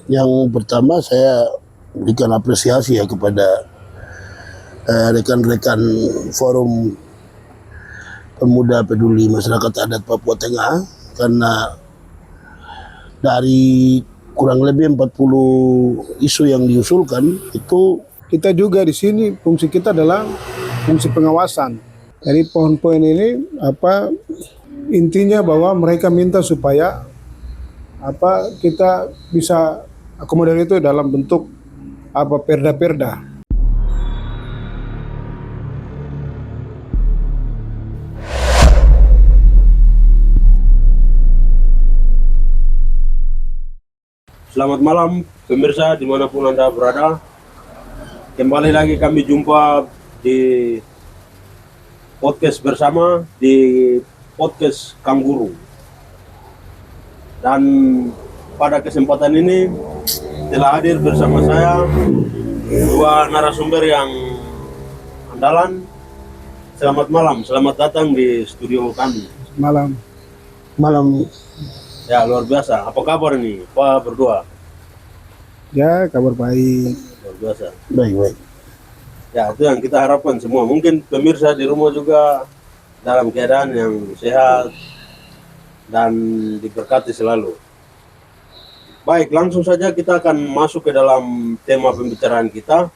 Yang pertama saya berikan apresiasi ya kepada rekan-rekan Forum Pemuda Peduli Masyarakat Adat Papua Tengah, karena dari kurang lebih 40 isu yang diusulkan itu kita juga di sini fungsi kita adalah fungsi pengawasan. Jadi poin-poin ini intinya bahwa mereka minta supaya kita bisa akomodir itu dalam bentuk perda-perda. Selamat malam pemirsa dimanapun Anda berada. Kembali lagi kami jumpa di podcast bersama di podcast Kangguru. Dan pada kesempatan ini telah hadir bersama saya dua narasumber yang andalan. Selamat malam, selamat datang di studio kami. Malam. Ya, luar biasa. Apa kabar nih Pak berdua? Ya, kabar baik. Luar biasa. Baik. Ya, itu yang kita harapkan semua. Mungkin pemirsa di rumah juga dalam keadaan yang sehat dan diberkati selalu. Baik, langsung saja kita akan masuk ke dalam tema pembicaraan kita.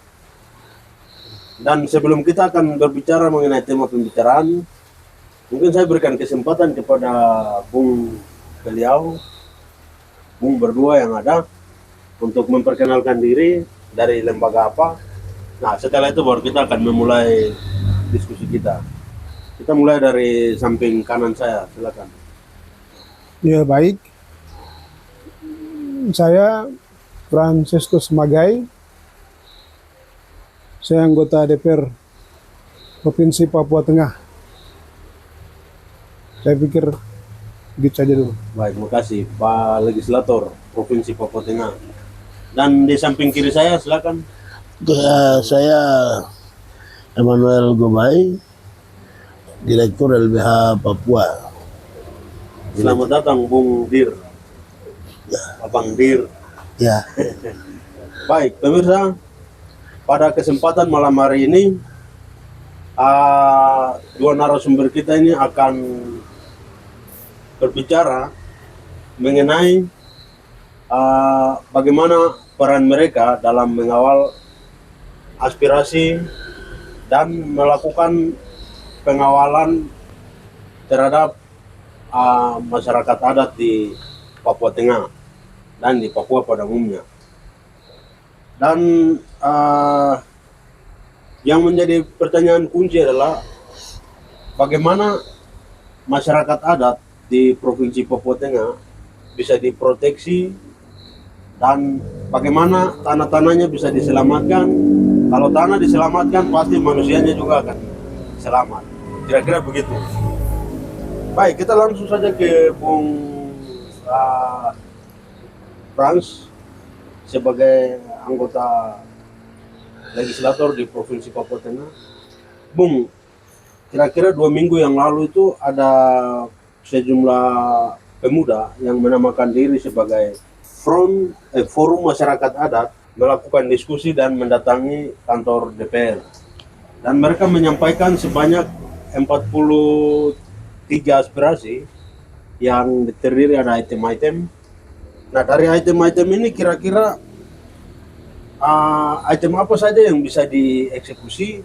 Dan sebelum kita akan berbicara mengenai tema pembicaraan, mungkin saya berikan kesempatan kepada beliau berdua yang ada untuk memperkenalkan diri, dari lembaga apa. Nah, setelah itu baru kita akan memulai diskusi kita. Kita mulai dari samping kanan saya, silakan. Ya, baik. Saya Francesco Semagai. Saya anggota DPR Provinsi Papua Tengah. Saya pikir begitu saja dulu. Baik, makasih Pak Legislator Provinsi Papua Tengah. Dan di samping kiri saya, silakan. Saya Emmanuel Gobay, Direktur LBH Papua. Selamat datang Bung Dir. Abang Dir. Ya. Baik, pemirsa, pada kesempatan malam hari ini dua narasumber kita ini akan berbicara mengenai bagaimana peran mereka dalam mengawal aspirasi dan melakukan pengawalan terhadap masyarakat adat di Papua Tengah dan di Papua pada umumnya. Dan yang menjadi pertanyaan kunci adalah bagaimana masyarakat adat di Provinsi Papua Tengah bisa diproteksi dan bagaimana tanah-tanahnya bisa diselamatkan. Kalau tanah diselamatkan, pasti manusianya juga akan selamat. Kira-kira begitu. Baik, kita langsung saja ke Bung Frans sebagai anggota legislator di Provinsi Papua Tengah. Bung, kira-kira 2 minggu yang lalu itu ada sejumlah pemuda yang menamakan diri sebagai Forum Masyarakat Adat melakukan diskusi dan mendatangi kantor DPR. Dan mereka menyampaikan sebanyak 43 aspirasi yang terdiri ada item-item. Nah, dari item-item ini kira-kira item apa saja yang bisa dieksekusi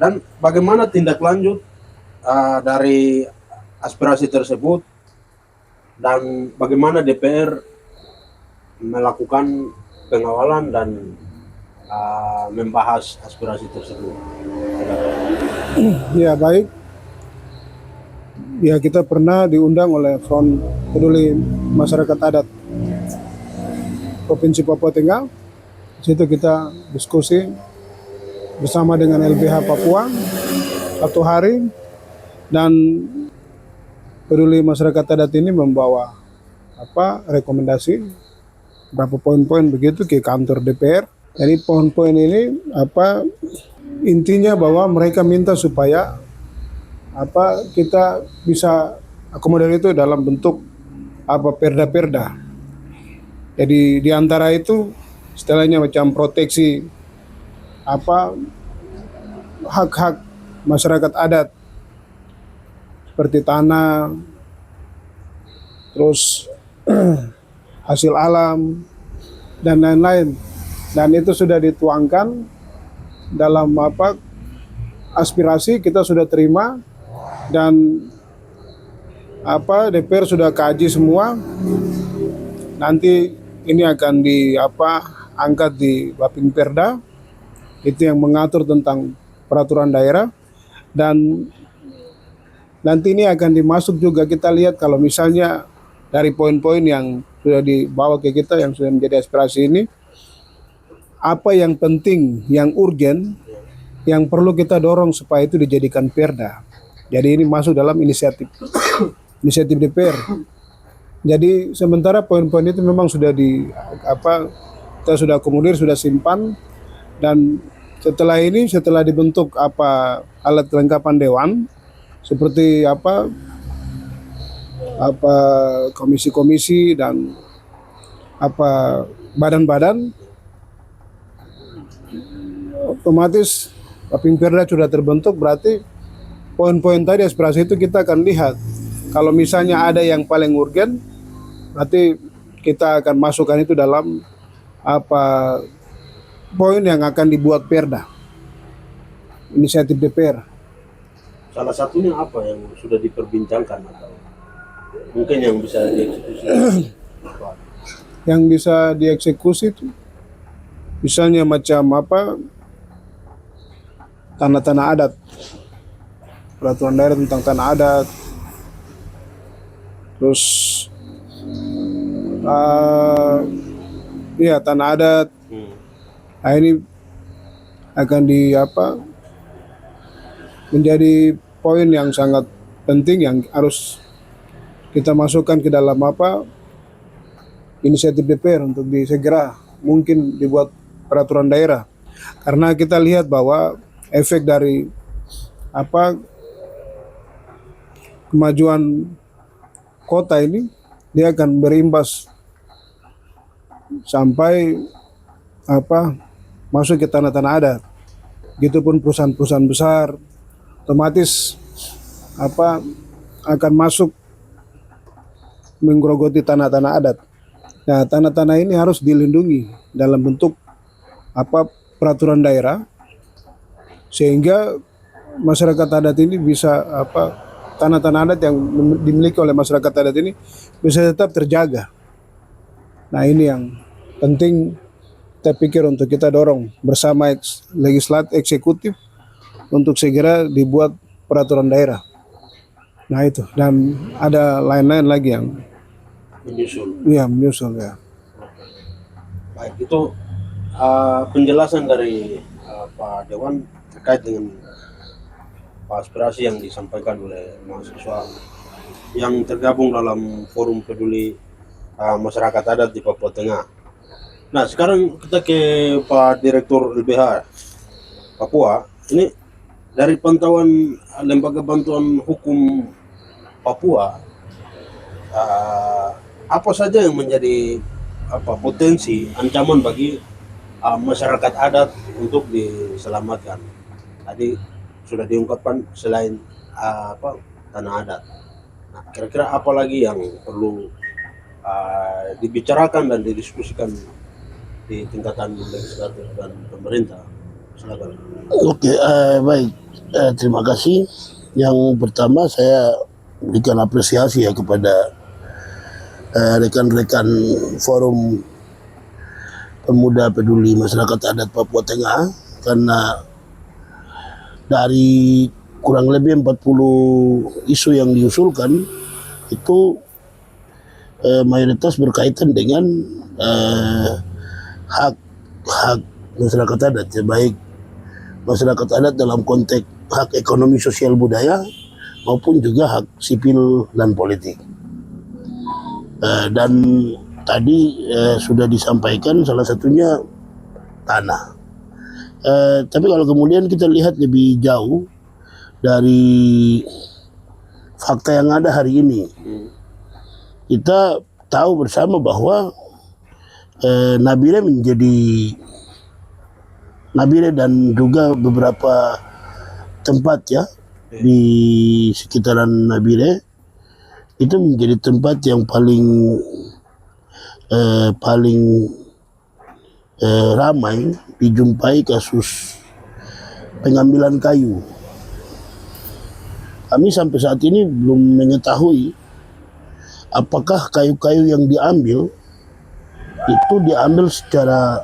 dan bagaimana tindak lanjut dari aspirasi tersebut, dan bagaimana DPR melakukan pengawalan dan membahas aspirasi tersebut. Ya, baik. Ya, kita pernah diundang oleh Front Peduli Masyarakat Adat Provinsi Papua Tengah. Di situ kita diskusi bersama dengan LBH Papua 1 hari, dan Peduli Masyarakat Adat ini membawa rekomendasi berapa poin-poin begitu ke kantor DPR. Jadi poin-poin ini intinya bahwa mereka minta supaya kita bisa akomodir itu dalam bentuk perda-perda. Jadi di antara itu istilahnya macam proteksi apa hak-hak masyarakat adat seperti tanah, terus hasil alam dan lain-lain. Dan itu sudah dituangkan dalam apa aspirasi kita sudah terima dan apa DPR sudah kaji semua. Nanti ini akan angkat di Bapimperda, itu yang mengatur tentang peraturan daerah, dan nanti ini akan dimasuk juga. Kita lihat kalau misalnya dari poin-poin yang sudah dibawa ke kita yang sudah menjadi aspirasi ini, apa yang penting, yang urgen, yang perlu kita dorong supaya itu dijadikan perda. Jadi ini masuk dalam inisiatif DPR. Jadi sementara poin-poin itu memang sudah kita sudah akomodir, sudah simpan, dan setelah dibentuk alat kelengkapan dewan seperti komisi-komisi dan badan-badan, otomatis Bapimperda sudah terbentuk. Berarti poin-poin tadi aspirasi itu kita akan lihat. Kalau misalnya ada yang paling urgen, berarti kita akan masukkan itu dalam poin yang akan dibuat perda inisiatif DPR. Salah satunya apa yang sudah diperbincangkan atau mungkin yang bisa dieksekusi? Yang bisa dieksekusi itu misalnya macam tanah-tanah adat, peraturan daerah tentang tanah adat, terus tanah adat. Nah, ini akan menjadi poin yang sangat penting yang harus kita masukkan ke dalam inisiatif DPR untuk segera mungkin dibuat peraturan daerah. Karena kita lihat bahwa efek dari kemajuan kota ini, dia akan berimbas sampai masuk ke tanah-tanah adat. Begitupun perusahaan-perusahaan besar otomatis akan masuk menggerogoti tanah-tanah adat. Nah, tanah-tanah ini harus dilindungi dalam bentuk peraturan daerah, sehingga masyarakat adat ini bisa tanah-tanah adat yang dimiliki oleh masyarakat adat ini bisa tetap terjaga. Nah, ini yang penting kita pikir untuk kita dorong bersama legislatif eksekutif untuk segera dibuat peraturan daerah. Nah itu, dan ada lain-lain lagi yang menyusul ya. Baik, itu penjelasan dari Pak Dewan terkait dengan aspirasi yang disampaikan oleh mahasiswa yang tergabung dalam forum peduli masyarakat adat di Papua Tengah. Nah, sekarang kita ke Pak Direktur LBH Papua. Ini dari pantauan Lembaga Bantuan Hukum Papua, apa saja yang menjadi potensi ancaman bagi masyarakat adat untuk diselamatkan? Tadi sudah diungkapkan selain tanah adat. Nah, kira-kira apa lagi yang perlu dibicarakan dan didiskusikan di tingkatan legislatif dan pemerintah? Silakan. Oke, baik. Terima kasih. Yang pertama saya berikan apresiasi ya kepada rekan-rekan Forum Pemuda Peduli Masyarakat Adat Papua Tengah, karena dari kurang lebih 40 isu yang diusulkan itu mayoritas berkaitan dengan hak masyarakat adat, ya, baik masyarakat adat dalam konteks hak ekonomi sosial budaya maupun juga hak sipil dan politik. Dan tadi sudah disampaikan salah satunya tanah. Tapi kalau kemudian kita lihat lebih jauh dari fakta yang ada hari ini, kita tahu bersama bahwa Nabire dan juga beberapa tempat ya di sekitaran Nabire itu menjadi tempat yang paling ramai dijumpai kasus pengambilan kayu. Kami sampai saat ini belum mengetahui apakah kayu-kayu yang diambil itu diambil secara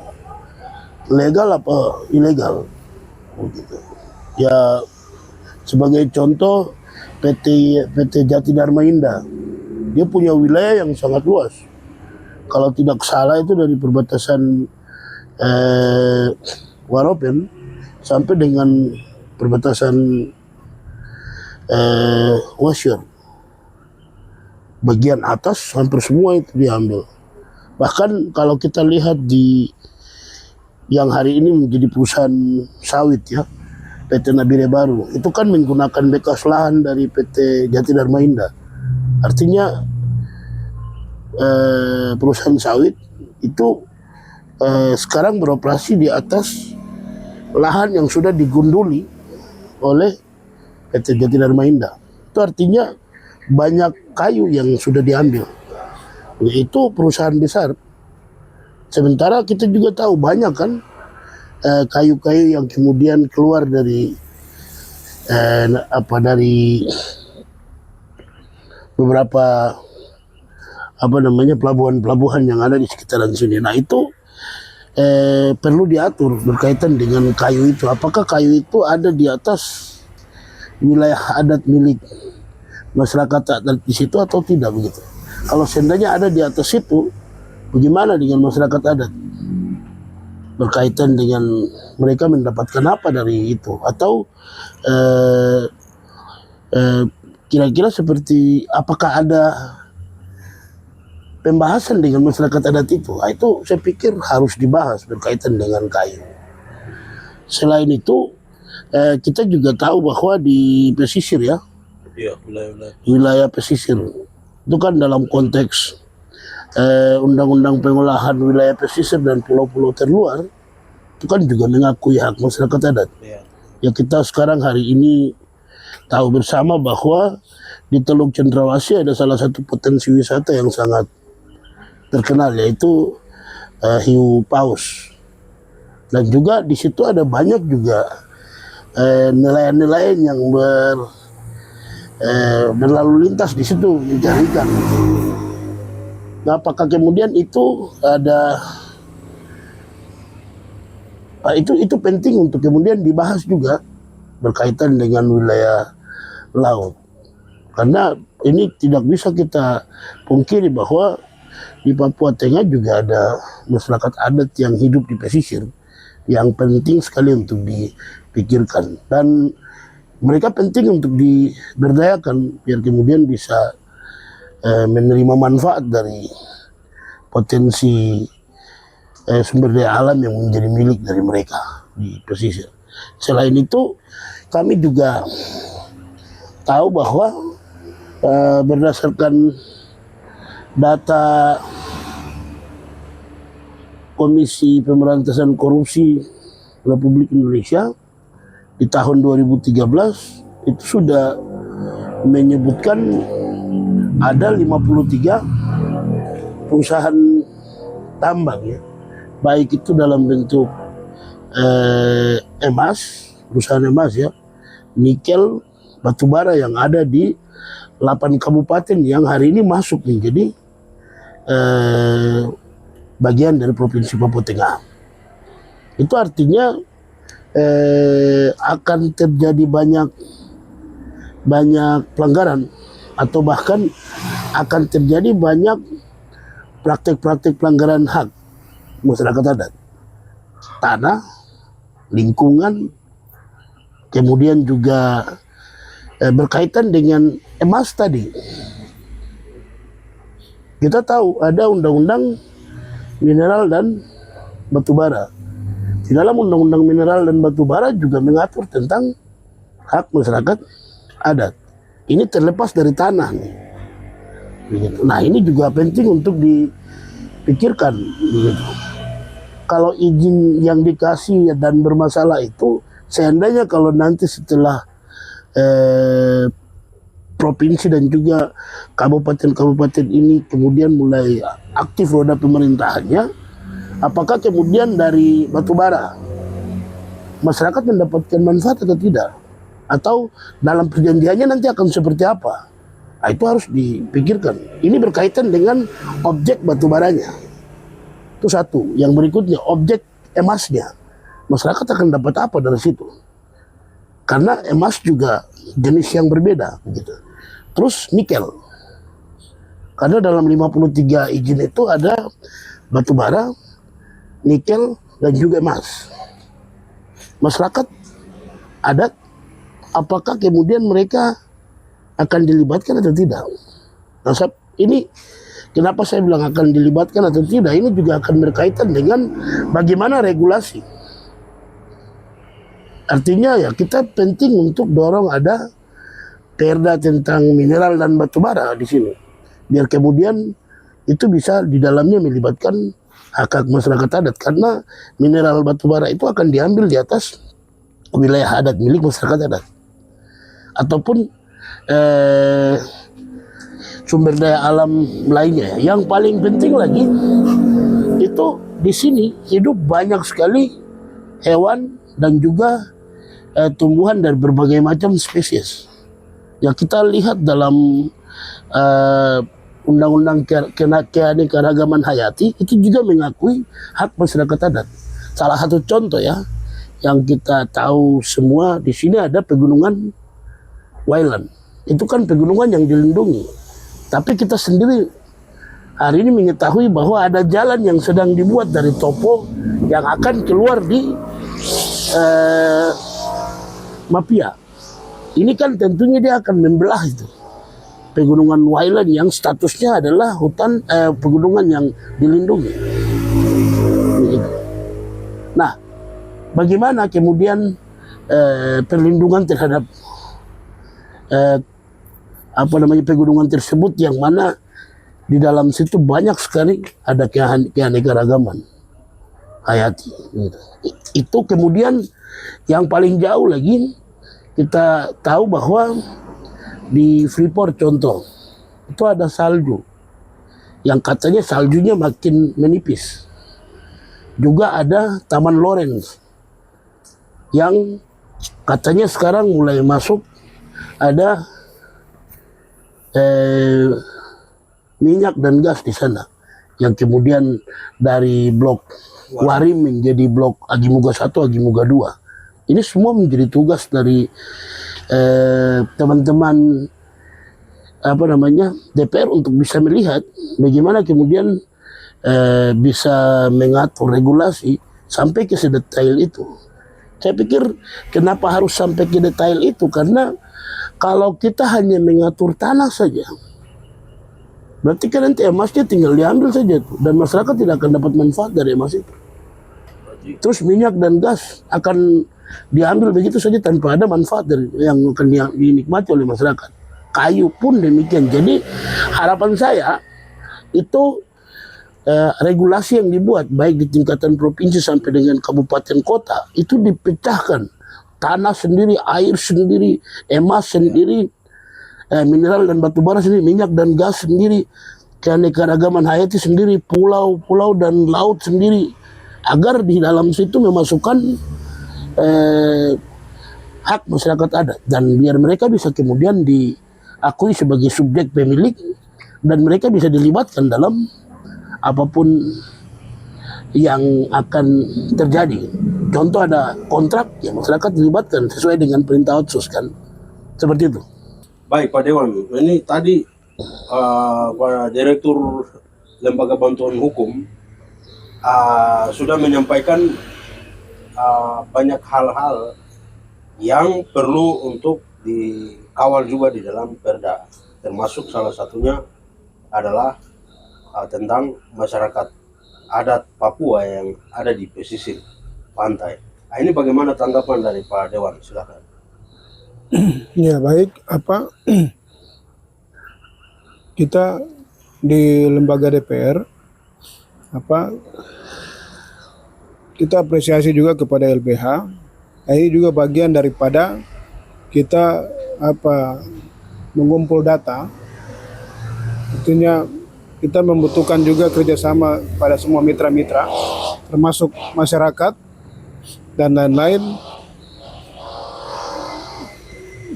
legal apa ilegal. Begitu. Ya sebagai contoh PT Jati Dharma Indah, dia punya wilayah yang sangat luas. Kalau tidak salah itu dari perbatasan Waropen sampai dengan perbatasan Wasyur. Bagian atas hampir semua itu diambil. Bahkan kalau kita lihat di yang hari ini menjadi perusahaan sawit ya, PT Nabire Baru, itu kan menggunakan bekas lahan dari PT Jati Dharma Indah. Artinya perusahaan sawit itu sekarang beroperasi di atas lahan yang sudah digunduli oleh PT Jati Dharma Indah. Itu artinya banyak kayu yang sudah diambil. Itu perusahaan besar. Sementara kita juga tahu banyak kan kayu-kayu yang kemudian keluar dari dari beberapa pelabuhan-pelabuhan yang ada di sekitaran sini. Nah itu perlu diatur berkaitan dengan kayu itu. Apakah kayu itu ada di atas wilayah adat milik masyarakat adat di situ atau tidak begitu? Kalau seandainya ada di atas situ, bagaimana dengan masyarakat adat? Berkaitan dengan mereka mendapatkan apa dari itu? Atau kira-kira seperti apakah ada pembahasan dengan masyarakat adat itu? Nah, itu saya pikir harus dibahas berkaitan dengan kayu. Selain itu, kita juga tahu bahwa di pesisir ya, wilayah pesisir itu kan dalam konteks undang-undang pengolahan wilayah pesisir dan pulau-pulau terluar itu kan juga mengakui hak masyarakat adat. Ya kita sekarang hari ini tahu bersama bahwa di Teluk Cendrawasih ada salah satu potensi wisata yang sangat terkenal, yaitu hiu paus. Dan juga di situ ada banyak juga nelayan-nelayan yang berlalu lintas di situ mencari ikan. Nah, apakah kemudian itu ada itu penting untuk kemudian dibahas juga berkaitan dengan wilayah laut. Karena ini tidak bisa kita pungkiri bahwa di Papua Tengah juga ada masyarakat adat yang hidup di pesisir yang penting sekali untuk dipikirkan, dan mereka penting untuk diberdayakan biar kemudian bisa menerima manfaat dari potensi sumber daya alam yang menjadi milik dari mereka di pesisir. Selain itu, kami juga tahu bahwa berdasarkan data Komisi Pemberantasan Korupsi Republik Indonesia di tahun 2013 itu sudah menyebutkan ada 53 perusahaan tambang ya, baik itu dalam bentuk emas, perusahaan emas ya, nikel, batubara yang ada di 8 kabupaten yang hari ini masuk menjadi bagian dari Provinsi Papua Tengah. Itu artinya akan terjadi banyak pelanggaran, atau bahkan akan terjadi banyak praktek-praktek pelanggaran hak masyarakat adat, tanah, lingkungan, kemudian juga berkaitan dengan emas tadi. Kita tahu ada undang-undang mineral dan batubara. Di dalam undang-undang mineral dan batubara juga mengatur tentang hak masyarakat adat. Ini terlepas dari tanah nih. Nah ini juga penting untuk pikirkan begitu. Kalau izin yang dikasih dan bermasalah itu, seandainya kalau nanti setelah provinsi dan juga kabupaten-kabupaten ini kemudian mulai aktif roda pemerintahannya, apakah kemudian dari batubara masyarakat mendapatkan manfaat atau tidak? Atau dalam perjanjiannya nanti akan seperti apa? Nah, itu harus dipikirkan. Ini berkaitan dengan objek batubaranya. Itu satu. Yang berikutnya, objek emasnya. Masyarakat akan dapat apa dari situ? Karena emas juga jenis yang berbeda. Begitu. Terus nikel. Karena dalam 53 izin itu ada batubara, nikel, dan juga emas. Masyarakat adat, apakah kemudian mereka akan dilibatkan atau tidak? Nah, ini kenapa saya bilang akan dilibatkan atau tidak, ini juga akan berkaitan dengan bagaimana regulasi. Artinya ya kita penting untuk dorong ada perda tentang mineral dan batubara di sini. Biar kemudian itu bisa di dalamnya melibatkan hak-hak masyarakat adat, karena mineral batubara itu akan diambil di atas wilayah adat milik masyarakat adat ataupun sumber daya alam lainnya. Yang paling penting lagi itu di sini hidup banyak sekali hewan dan juga tumbuhan dari berbagai macam spesies. Ya kita lihat dalam Undang-Undang Keanekaragaman Hayati itu juga mengakui hak masyarakat adat. Salah satu contoh ya yang kita tahu semua di sini ada pegunungan Wailan. Itu kan pegunungan yang dilindungi. Tapi kita sendiri hari ini mengetahui bahwa ada jalan yang sedang dibuat dari Topo yang akan keluar di Mapia. Ini kan tentunya dia akan membelah itu pegunungan Wailan yang statusnya adalah hutan pegunungan yang dilindungi. Nah, bagaimana kemudian perlindungan terhadap pegunungan tersebut yang mana di dalam situ banyak sekali ada keanekaragaman hayati. Itu kemudian yang paling jauh lagi kita tahu bahwa di Freeport contoh itu ada salju yang katanya saljunya makin menipis. Juga ada Taman Lawrence yang katanya sekarang mulai masuk ada minyak dan gas di sana yang kemudian dari blok Warim menjadi blok Ajimuga 1, Ajimuga 2. Ini semua menjadi tugas dari teman-teman DPR untuk bisa melihat bagaimana kemudian bisa mengatur regulasi sampai ke sedetail itu. Saya pikir kenapa harus sampai ke detail itu, karena kalau kita hanya mengatur tanah saja, berarti kan nanti emasnya tinggal diambil saja tuh, dan masyarakat tidak akan dapat manfaat dari emas itu. Terus minyak dan gas akan diambil begitu saja tanpa ada manfaat dari yang akan dinikmati oleh masyarakat. Kayu pun demikian. Jadi harapan saya itu regulasi yang dibuat baik di tingkatan provinsi sampai dengan kabupaten kota itu dipecahkan. Tanah sendiri, air sendiri, emas sendiri, mineral dan batubara sendiri, minyak dan gas sendiri, keanekaragaman hayati sendiri, pulau-pulau dan laut sendiri, agar di dalam situ memasukkan hak masyarakat adat dan biar mereka bisa kemudian diakui sebagai subjek pemilik dan mereka bisa dilibatkan dalam apapun yang akan terjadi. Contoh ada kontrak yang masyarakat dilibatkan sesuai dengan perintah otsus kan, seperti itu. Baik Pak Dewan, ini tadi Pak Direktur Lembaga Bantuan Hukum sudah menyampaikan banyak hal-hal yang perlu untuk dikawal juga di dalam perda, termasuk salah satunya adalah tentang masyarakat adat Papua yang ada di pesisir pantai. Nah, ini bagaimana tanggapan dari Pak Dewan? Silakan. Ya baik, kita di lembaga DPR apa kita apresiasi juga kepada LBH. Ini juga bagian daripada kita mengumpul data. Artinya kita membutuhkan juga kerjasama pada semua mitra-mitra, termasuk masyarakat dan lain-lain,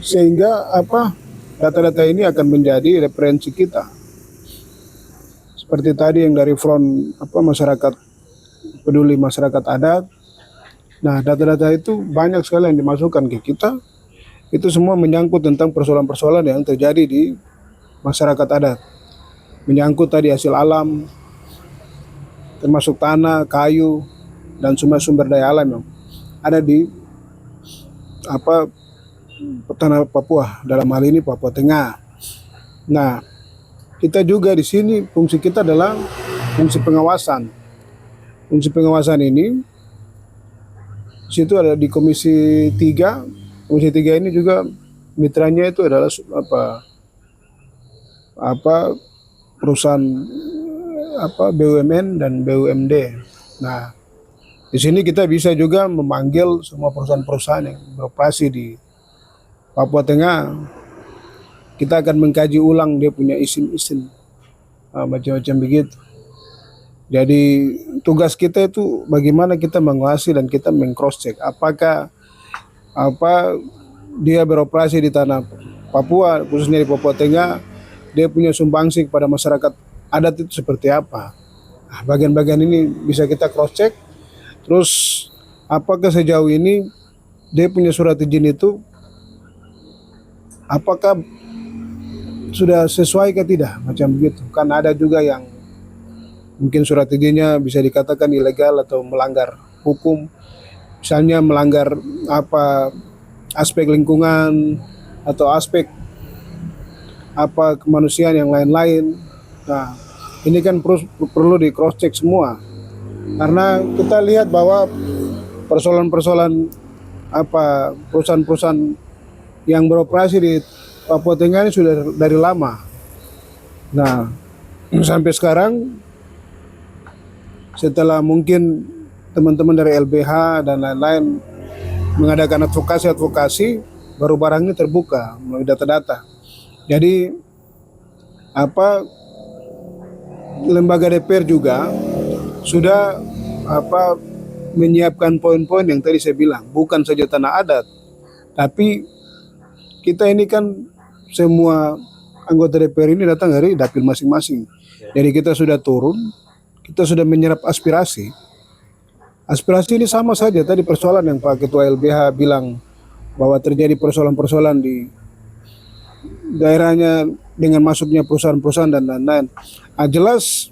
sehingga data-data ini akan menjadi referensi kita. Seperti tadi yang dari front masyarakat peduli masyarakat adat. Nah, data-data itu banyak sekali yang dimasukkan ke kita. Itu semua menyangkut tentang persoalan-persoalan yang terjadi di masyarakat adat. Menyangkut tadi hasil alam, termasuk tanah, kayu, dan sumber daya alam yang ada di tanah Papua, dalam hal ini Papua Tengah. Nah, kita juga di sini fungsi kita adalah fungsi pengawasan. Fungsi pengawasan ini situ ada di Komisi 3. Komisi 3 ini juga mitranya itu adalah perusahaan BUMN dan BUMD. Nah, di sini kita bisa juga memanggil semua perusahaan-perusahaan yang beroperasi di Papua Tengah. Kita akan mengkaji ulang dia punya izin-izin macam-macam begitu. Jadi tugas kita itu bagaimana kita mengawasi dan kita meng-cross check apakah dia beroperasi di tanah Papua, khususnya di Papua Tengah, dia punya sumbangsi kepada masyarakat adat itu seperti apa. Nah, bagian-bagian ini bisa kita cross check. Terus apakah sejauh ini dia punya surat izin itu apakah sudah sesuai atau tidak, macam begitu. Kan ada juga yang mungkin surat izinnya bisa dikatakan ilegal atau melanggar hukum, misalnya melanggar aspek lingkungan atau aspek kemanusiaan yang lain-lain. Nah, ini kan perlu di cross check semua, karena kita lihat bahwa persoalan-persoalan perusahaan-perusahaan yang beroperasi di Papua Tengah ini sudah dari lama. Nah, sampai sekarang setelah mungkin teman-teman dari LBH dan lain-lain mengadakan advokasi, baru barang ini terbuka melalui data-data. Jadi lembaga DPR juga sudah menyiapkan poin-poin yang tadi saya bilang, bukan saja tanah adat, tapi kita ini kan semua anggota DPR ini datang dari dapil masing-masing. Jadi kita sudah turun, kita sudah menyerap aspirasi. Aspirasi ini sama saja tadi persoalan yang Pak Ketua LBH bilang bahwa terjadi persoalan-persoalan di daerahnya dengan masuknya perusahaan-perusahaan dan lain-lain. Nah, jelas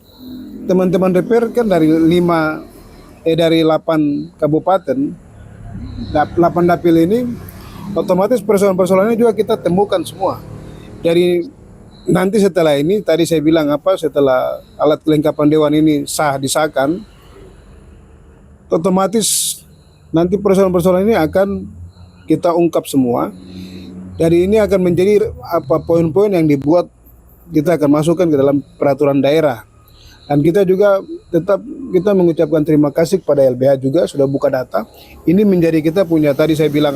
teman-teman DPR kan dari 8 kabupaten, 8 dapil ini, otomatis persoalan-persoalannya juga kita temukan semua. Dari nanti setelah ini, tadi saya bilang setelah alat kelengkapan dewan ini disahkan, otomatis nanti persoalan-persoalan ini akan kita ungkap semua. Dari ini akan menjadi poin-poin yang dibuat, kita akan masukkan ke dalam peraturan daerah. Dan kita juga kita mengucapkan terima kasih kepada LBH juga sudah buka data. Ini menjadi kita punya, tadi saya bilang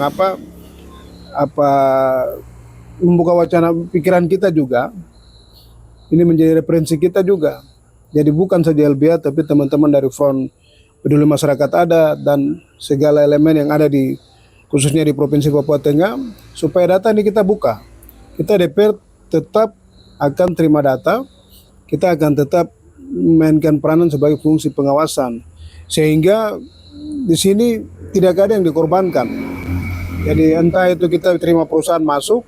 membuka wacana pikiran kita juga. Ini menjadi referensi kita juga. Jadi bukan saja LBH, tapi teman-teman dari Front Peduli Masyarakat Adat dan segala elemen yang ada khususnya di Provinsi Papua Tengah, supaya data ini kita buka. Kita DPR tetap akan terima data, kita akan tetap memainkan peranan sebagai fungsi pengawasan, sehingga di sini tidak ada yang dikorbankan. Jadi entah itu kita terima perusahaan masuk,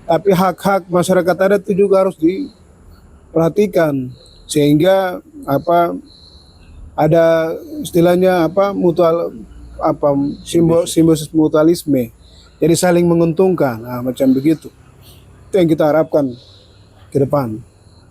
tapi hak-hak masyarakat adat itu juga harus diperhatikan, sehingga ada istilahnya simbiosis mutualisme, jadi saling menguntungkan, macam begitu. Itu yang kita harapkan ke depan.